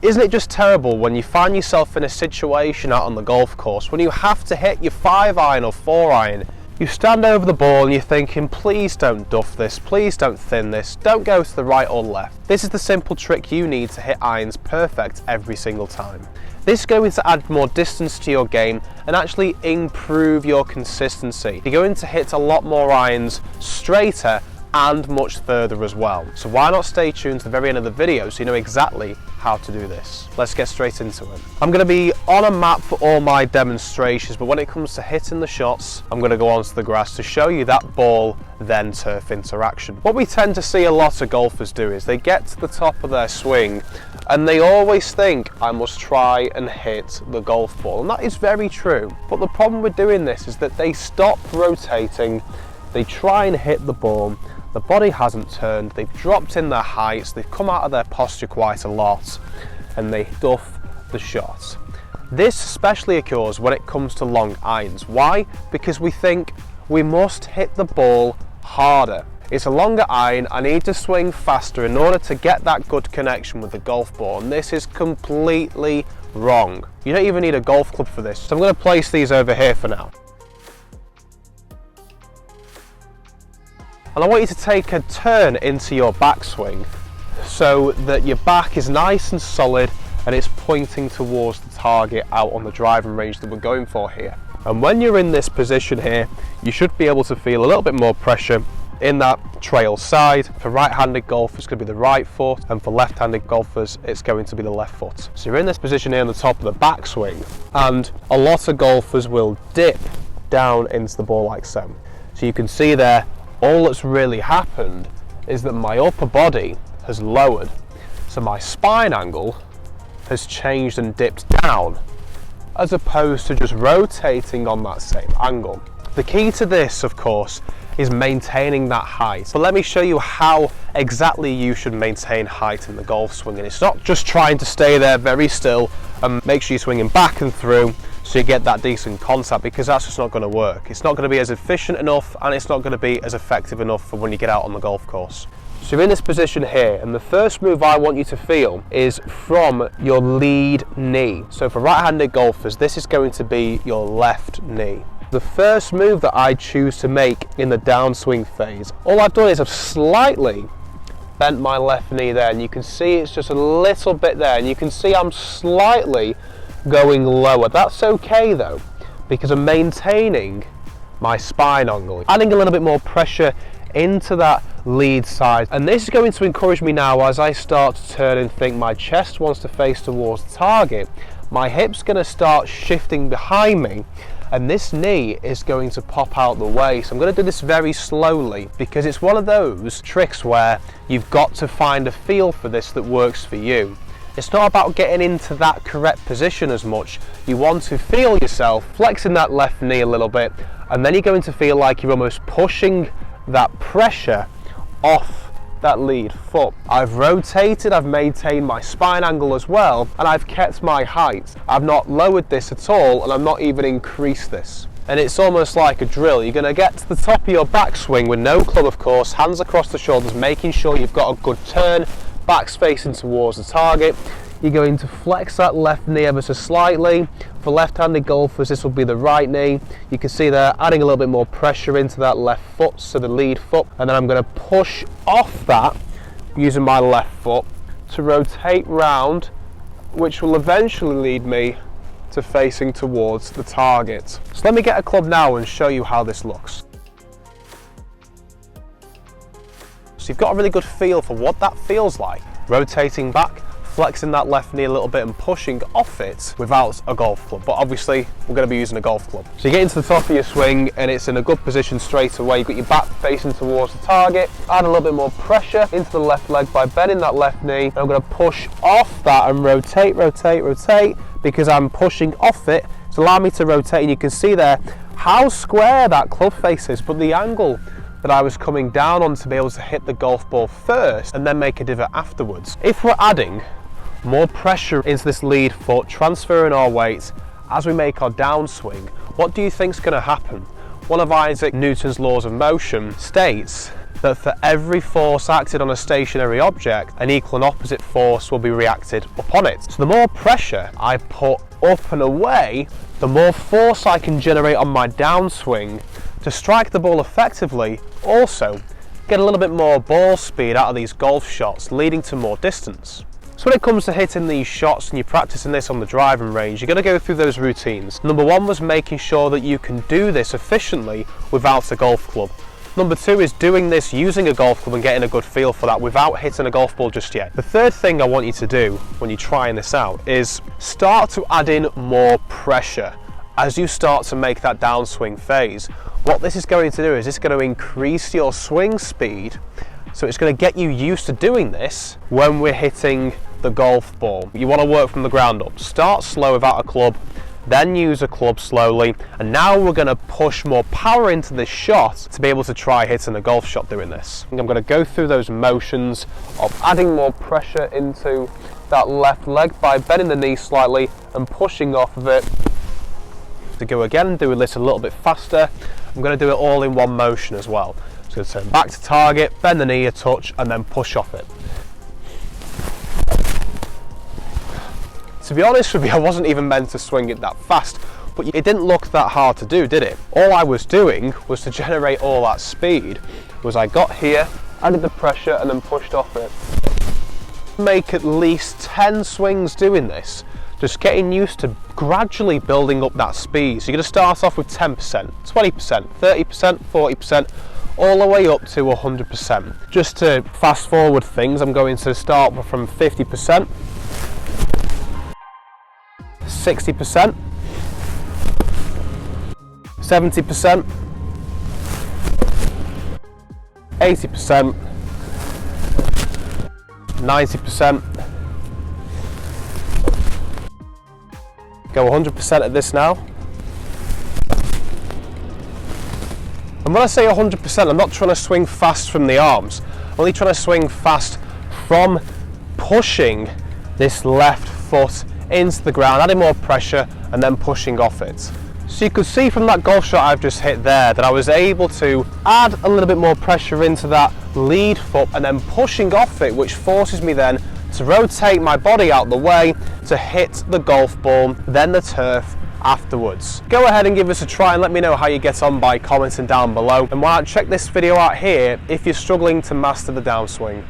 Isn't it just terrible when you find yourself in a situation out on the golf course when you have to hit your 5-iron or 4-iron? You stand over the ball and you're thinking, please don't duff this, please don't thin this, don't go to the right or left. This is the simple trick you need to hit irons perfect every single time. This is going to add more distance to your game and actually improve your consistency. You're going to hit a lot more irons straighter and much further as well. So why not stay tuned to the very end of the video so you know exactly how to do this. Let's get straight into it. I'm going to be on a map for all my demonstrations, but when it comes to hitting the shots, I'm going to go onto the grass to show you that ball then turf interaction. What we tend to see a lot of golfers do is they get to the top of their swing and they always think, I must try and hit the golf ball, and that is very true. But the problem with doing this is that they stop rotating, they try and hit the ball, the body hasn't turned, they've dropped in their heights, they've come out of their posture quite a lot, and they duff the shot. This especially occurs when it comes to long irons. Why? Because we think we must hit the ball harder. It's a longer iron, I need to swing faster in order to get that good connection with the golf ball, and this is completely wrong. You don't even need a golf club for this. So I'm going to place these over here for now. And I want you to take a turn into your backswing so that your back is nice and solid and it's pointing towards the target out on the driving range that we're going for here. And when you're in this position here, you should be able to feel a little bit more pressure in that trail side. For right-handed golfers, it's going to be the right foot, and for left-handed golfers, it's going to be the left foot. So you're in this position here on the top of the backswing, and a lot of golfers will dip down into the ball like so. So you can see there, all that's really happened is that my upper body has lowered, so my spine angle has changed and dipped down, as opposed to just rotating on that same angle. The key to this, of course, is maintaining that height. But let me show you how exactly you should maintain height in the golf swing. And it's not just trying to stay there very still and make sure you're swinging back and through so you get that decent contact, because that's just not going to work. It's not going to be as efficient enough, and it's not going to be as effective enough for when you get out on the golf course. So you're in this position here, and the first move I want you to feel is from your lead knee. So for right-handed golfers, this is going to be your left knee. The first move that I choose to make in the downswing phase, all I've done is I've slightly bent my left knee there, and you can see it's just a little bit there, and you can see I'm slightly going lower. That's okay though, because I'm maintaining my spine angle, adding a little bit more pressure into that lead side, and this is going to encourage me now as I start to turn and think my chest wants to face towards the target. My hip's going to start shifting behind me, and this knee is going to pop out the way. So I'm going to do this very slowly, because it's one of those tricks where you've got to find a feel for this that works for you. It's not about getting into that correct position as much. You want to feel yourself flexing that left knee a little bit, and then you're going to feel like you're almost pushing that pressure off that lead foot. I've rotated, I've maintained my spine angle as well, and I've kept my height. I've not lowered this at all, and I've not even increased this. And it's almost like a drill. You're going to get to the top of your backswing with no club, of course, hands across the shoulders, making sure you've got a good turn, back's facing towards the target. You're going to flex that left knee ever so slightly. For left-handed golfers, this will be the right knee. You can see there, adding a little bit more pressure into that left foot, so the lead foot, and then I'm going to push off that using my left foot to rotate round, which will eventually lead me to facing towards the target. So let me get a club now and show you how this looks. So you've got a really good feel for what that feels like. Rotating back, flexing that left knee a little bit and pushing off it without a golf club. But obviously we're going to be using a golf club. So you get into the top of your swing and it's in a good position straight away. You've got your back facing towards the target. Add a little bit more pressure into the left leg by bending that left knee. And I'm going to push off that and rotate, rotate, rotate, because I'm pushing off it. It's allowing me to rotate, and you can see there how square that club face is, but the angle that I was coming down on to be able to hit the golf ball first and then make a divot afterwards. If we're adding more pressure into this lead foot, transferring our weight as we make our downswing, what do you think is going to happen? One of Isaac Newton's laws of motion states that for every force acted on a stationary object, an equal and opposite force will be reacted upon it. So the more pressure I put up and away, the more force I can generate on my downswing to strike the ball effectively, also get a little bit more ball speed out of these golf shots, leading to more distance. So when it comes to hitting these shots and you're practicing this on the driving range, you're going to go through those routines. Number one was making sure that you can do this efficiently without a golf club. Number two is doing this using a golf club and getting a good feel for that without hitting a golf ball just yet. The third thing I want you to do when you're trying this out is start to add in more pressure as you start to make that downswing phase. What this is going to do is it's going to increase your swing speed, so it's going to get you used to doing this when we're hitting the golf ball. You want to work from the ground up. Start slow without a club, then use a club slowly, and now we're going to push more power into this shot to be able to try hitting a golf shot doing this. I'm going to go through those motions of adding more pressure into that left leg by bending the knee slightly and pushing off of it. To go again and do this a little bit faster, I'm going to do it all in one motion as well. So I'm going to turn back to target, bend the knee a touch, and then push off it. To be honest with you, I wasn't even meant to swing it that fast, but it didn't look that hard to do, did it? All I was doing was to generate all that speed. Was I got here, added the pressure, and then pushed off it. Make at least 10 swings doing this, just getting used to gradually building up that speed. So you're going to start off with 10%, 20%, 30%, 40%, all the way up to 100%. Just to fast forward things, I'm going to start from 50%, 60%, 70%, 80%, 90%, go 100% at this now. And when I say 100%, I'm not trying to swing fast from the arms. I'm only trying to swing fast from pushing this left foot into the ground, adding more pressure and then pushing off it. So you could see from that golf shot I've just hit there that I was able to add a little bit more pressure into that lead foot and then pushing off it, which forces me then to rotate my body out the way to hit the golf ball, then the turf afterwards. Go ahead and give this a try and let me know how you get on by commenting down below, and why not check this video out here if you're struggling to master the downswing.